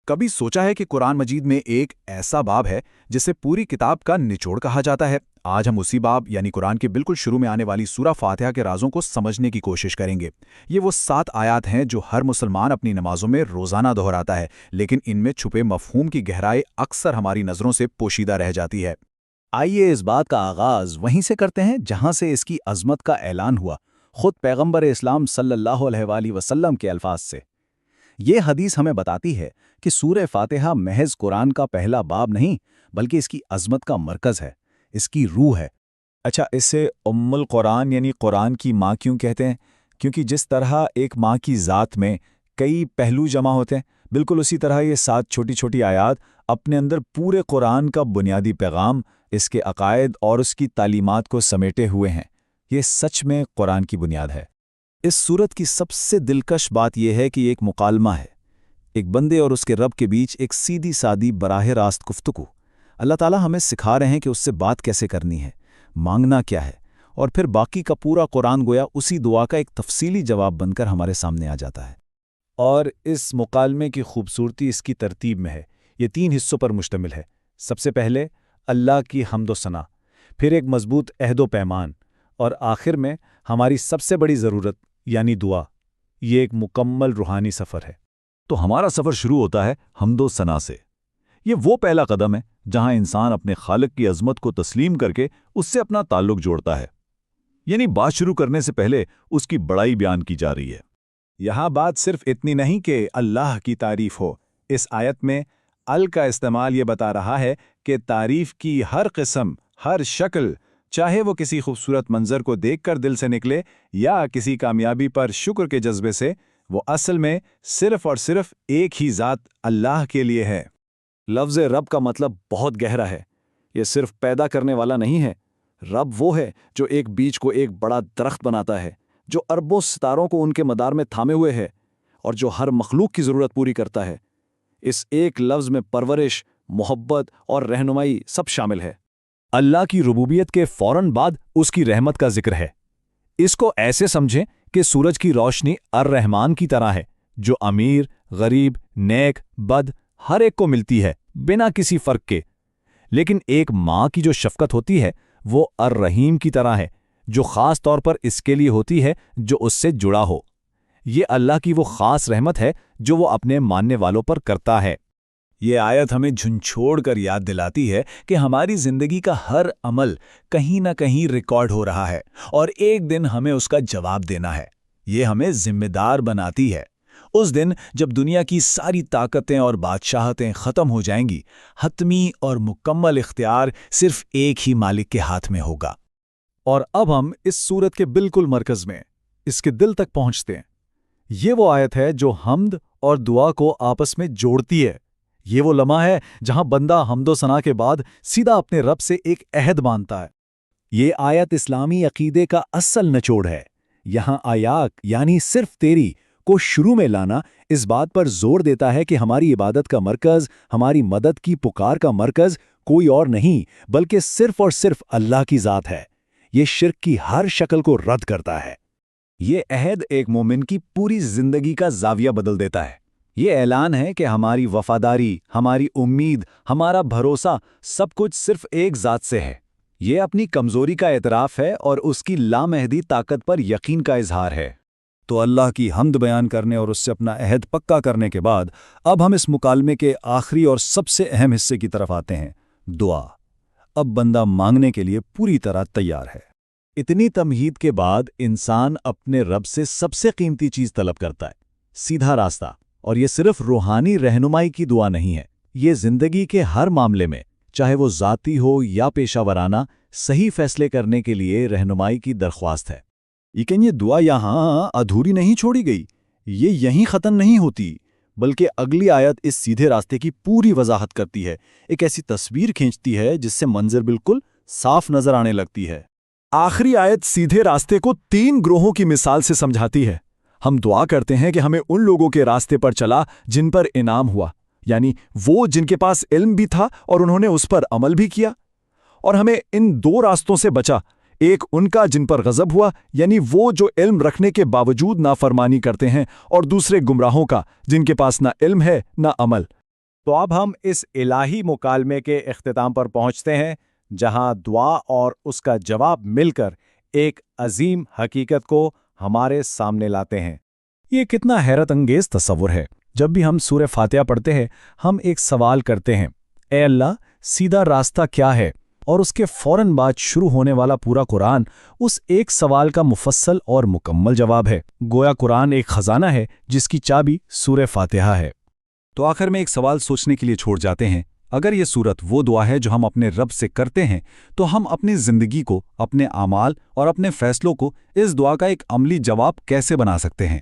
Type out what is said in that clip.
کبھی سوچا ہے کہ قرآن مجید میں ایک ایسا باب ہے جسے پوری کتاب کا نچوڑ کہا جاتا ہے؟ آج ہم اسی باب یعنی قرآن کے بالکل شروع میں آنے والی سورہ فاتحہ کے رازوں کو سمجھنے کی کوشش کریں گے۔ یہ وہ 7 آیات ہیں جو ہر مسلمان اپنی نمازوں میں روزانہ دہراتا ہے، لیکن ان میں چھپے مفہوم کی گہرائی اکثر ہماری نظروں سے پوشیدہ رہ جاتی ہے۔ آئیے اس بات کا آغاز وہیں سے کرتے ہیں جہاں سے اس کی عظمت کا اعلان ہوا، خود پیغمبر اسلام صلی اللہ علیہ وآلہ وسلم کے الفاظ سے۔ یہ حدیث ہمیں بتاتی ہے کہ سورہ فاتحہ محض قرآن کا پہلا باب نہیں بلکہ اس کی عظمت کا مرکز ہے، اس کی روح ہے۔ اچھا، اسے ام القرآن یعنی قرآن کی ماں کیوں کہتے ہیں؟ کیونکہ جس طرح ایک ماں کی ذات میں کئی پہلو جمع ہوتے ہیں، بالکل اسی طرح یہ 7 چھوٹی چھوٹی آیات اپنے اندر پورے قرآن کا بنیادی پیغام، اس کے عقائد اور اس کی تعلیمات کو سمیٹے ہوئے ہیں۔ یہ سچ میں قرآن کی بنیاد ہے۔ اس سورت کی سب سے دلکش بات یہ ہے کہ یہ ایک مکالمہ ہے، ایک بندے اور اس کے رب کے بیچ ایک سیدھی سادی براہ راست گفتگو۔ اللہ تعالیٰ ہمیں سکھا رہے ہیں کہ اس سے بات کیسے کرنی ہے، مانگنا کیا ہے، اور پھر باقی کا پورا قرآن گویا اسی دعا کا ایک تفصیلی جواب بن کر ہمارے سامنے آ جاتا ہے۔ اور اس مکالمے کی خوبصورتی اس کی ترتیب میں ہے۔ یہ 3 حصوں پر مشتمل ہے۔ سب سے پہلے اللہ کی حمد و ثنا، پھر ایک مضبوط عہد و پیمان، اور آخر میں ہماری سب سے بڑی ضرورت یعنی دعا۔ یہ ایک مکمل روحانی سفر ہے۔ تو ہمارا سفر شروع ہوتا ہے حمد و ثنا سے۔ یہ وہ پہلا قدم ہے جہاں انسان اپنے خالق کی عظمت کو تسلیم کر کے اس سے اپنا تعلق جوڑتا ہے، یعنی بات شروع کرنے سے پہلے اس کی بڑائی بیان کی جا رہی ہے۔ یہاں بات صرف اتنی نہیں کہ اللہ کی تعریف ہو، اس آیت میں ال کا استعمال یہ بتا رہا ہے کہ تعریف کی ہر قسم، ہر شکل، چاہے وہ کسی خوبصورت منظر کو دیکھ کر دل سے نکلے یا کسی کامیابی پر شکر کے جذبے سے، وہ اصل میں صرف اور صرف ایک ہی ذات اللہ کے لیے ہے۔ لفظ رب کا مطلب بہت گہرا ہے۔ یہ صرف پیدا کرنے والا نہیں ہے۔ رب وہ ہے جو ایک بیج کو ایک بڑا درخت بناتا ہے، جو اربوں ستاروں کو ان کے مدار میں تھامے ہوئے ہے، اور جو ہر مخلوق کی ضرورت پوری کرتا ہے۔ اس ایک لفظ میں پرورش، محبت اور رہنمائی سب شامل ہے۔ اللہ کی ربوبیت کے فوراً بعد اس کی رحمت کا ذکر ہے۔ اس کو ایسے سمجھیں کہ سورج کی روشنی الرحمن کی طرح ہے، جو امیر، غریب، نیک، بد ہر ایک کو ملتی ہے بنا کسی فرق کے۔ لیکن ایک ماں کی جو شفقت ہوتی ہے وہ الرحیم کی طرح ہے، جو خاص طور پر اس کے لیے ہوتی ہے جو اس سے جڑا ہو۔ یہ اللہ کی وہ خاص رحمت ہے جو وہ اپنے ماننے والوں پر کرتا ہے۔ یہ آیت ہمیں جھنجھوڑ کر یاد دلاتی ہے کہ ہماری زندگی کا ہر عمل کہیں نہ کہیں ریکارڈ ہو رہا ہے، اور ایک دن ہمیں اس کا جواب دینا ہے۔ یہ ہمیں ذمہ دار بناتی ہے۔ اس دن جب دنیا کی ساری طاقتیں اور بادشاہتیں ختم ہو جائیں گی، حتمی اور مکمل اختیار صرف ایک ہی مالک کے ہاتھ میں ہوگا۔ اور اب ہم اس سورت کے بالکل مرکز میں، اس کے دل تک پہنچتے ہیں۔ یہ وہ آیت ہے جو حمد اور دعا کو آپس میں جوڑتی ہے۔ یہ وہ لمحہ ہے جہاں بندہ حمد و ثنا کے بعد سیدھا اپنے رب سے ایک عہد باندھتا ہے۔ یہ آیت اسلامی عقیدے کا اصل نچوڑ ہے۔ یہاں آیات یعنی صرف تیری کو شروع میں لانا اس بات پر زور دیتا ہے کہ ہماری عبادت کا مرکز، ہماری مدد کی پکار کا مرکز کوئی اور نہیں بلکہ صرف اور صرف اللہ کی ذات ہے۔ یہ شرک کی ہر شکل کو رد کرتا ہے۔ یہ عہد ایک مومن کی پوری زندگی کا زاویہ بدل دیتا ہے۔ یہ اعلان ہے کہ ہماری وفاداری، ہماری امید، ہمارا بھروسہ سب کچھ صرف ایک ذات سے ہے۔ یہ اپنی کمزوری کا اعتراف ہے اور اس کی لامحدود طاقت پر یقین کا اظہار ہے۔ تو اللہ کی حمد بیان کرنے اور اس سے اپنا عہد پکا کرنے کے بعد اب ہم اس مکالمے کے آخری اور سب سے اہم حصے کی طرف آتے ہیں، دعا۔ اب بندہ مانگنے کے لیے پوری طرح تیار ہے۔ اتنی تمہید کے بعد انسان اپنے رب سے سب سے قیمتی چیز طلب کرتا ہے، سیدھا راستہ۔ اور یہ صرف روحانی رہنمائی کی دعا نہیں ہے، یہ زندگی کے ہر معاملے میں، چاہے وہ ذاتی ہو یا پیشہ ورانہ، صحیح فیصلے کرنے کے لیے رہنمائی کی درخواست ہے۔ لیکن یہ دعا یہاں ادھوری نہیں چھوڑی گئی، یہ یہیں ختم نہیں ہوتی، بلکہ اگلی آیت اس سیدھے راستے کی پوری وضاحت کرتی ہے، ایک ایسی تصویر کھینچتی ہے جس سے منظر بالکل صاف نظر آنے لگتی ہے۔ آخری آیت سیدھے راستے کو 3 گروہوں کی مثال سے سمجھاتی ہے۔ ہم دعا کرتے ہیں کہ ہمیں ان لوگوں کے راستے پر چلا جن پر انعام ہوا، یعنی وہ جن کے پاس علم بھی تھا اور انہوں نے اس پر عمل بھی کیا، اور ہمیں ان 2 راستوں سے بچا، ایک ان کا جن پر غضب ہوا، یعنی وہ جو علم رکھنے کے باوجود نافرمانی کرتے ہیں، اور دوسرے گمراہوں کا جن کے پاس نہ علم ہے نہ عمل۔ تو اب ہم اس الہی مکالمے کے اختتام پر پہنچتے ہیں، جہاں دعا اور اس کا جواب مل کر ایک عظیم حقیقت کو ہمارے سامنے لاتے ہیں۔ یہ کتنا حیرت انگیز تصور ہے۔ جب بھی ہم سورہ فاتحہ پڑھتے ہیں، ہم ایک سوال کرتے ہیں، اے اللہ، سیدھا راستہ کیا ہے؟ اور اس کے فوراً بعد شروع ہونے والا پورا قرآن اس ایک سوال کا مفصل اور مکمل جواب ہے۔ گویا قرآن ایک خزانہ ہے جس کی چابی سورہ فاتحہ ہے۔ تو آخر میں ایک سوال سوچنے کے لیے چھوڑ جاتے ہیں، اگر یہ سورت وہ دعا ہے جو ہم اپنے رب سے کرتے ہیں، تو ہم اپنی زندگی کو، اپنے اعمال اور اپنے فیصلوں کو اس دعا کا ایک عملی جواب کیسے بنا سکتے ہیں؟